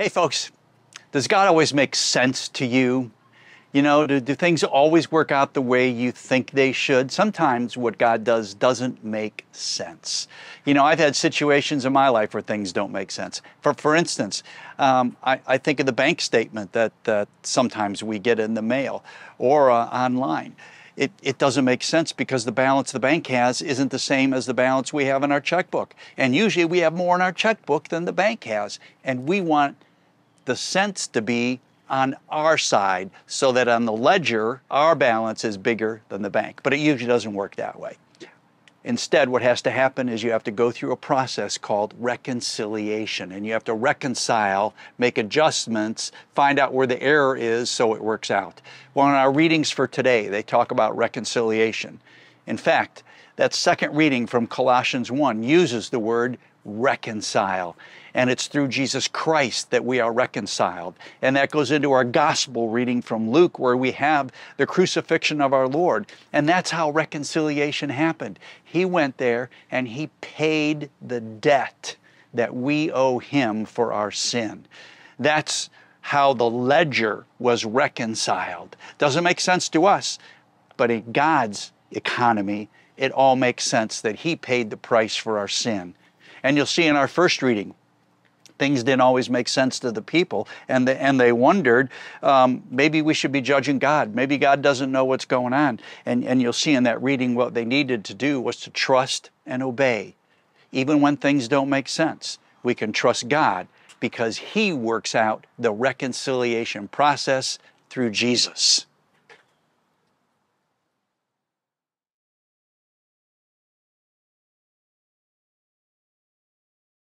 Hey folks, does God always make sense to you? You know, do things always work out the way you think they should? Sometimes what God does doesn't make sense. You know, I've had situations in my life where things don't make sense. For instance, I think of the bank statement that sometimes we get in the mail or online. It doesn't make sense because the balance the bank has isn't the same as the balance we have in our checkbook. And usually we have more in our checkbook than the bank has. And we want the sense to be on our side so that on the ledger, our balance is bigger than the bank. But it usually doesn't work that way. Instead, what has to happen is you have to go through a process called reconciliation. And you have to reconcile, make adjustments, find out where the error is so it works out. Well, in our readings for today, they talk about reconciliation. In fact, that second reading from Colossians 1 uses the word reconcile. And it's through Jesus Christ that we are reconciled. And that goes into our gospel reading from Luke, where we have the crucifixion of our Lord. And that's how reconciliation happened. He went there and He paid the debt that we owe Him for our sin. That's how the ledger was reconciled. Doesn't make sense to us, but in God's economy, it all makes sense that He paid the price for our sin. And you'll see in our first reading, things didn't always make sense to the people, and they wondered, maybe we should be judging God. Maybe God doesn't know what's going on. And you'll see in that reading what they needed to do was to trust and obey. Even when things don't make sense, we can trust God because He works out the reconciliation process through Jesus.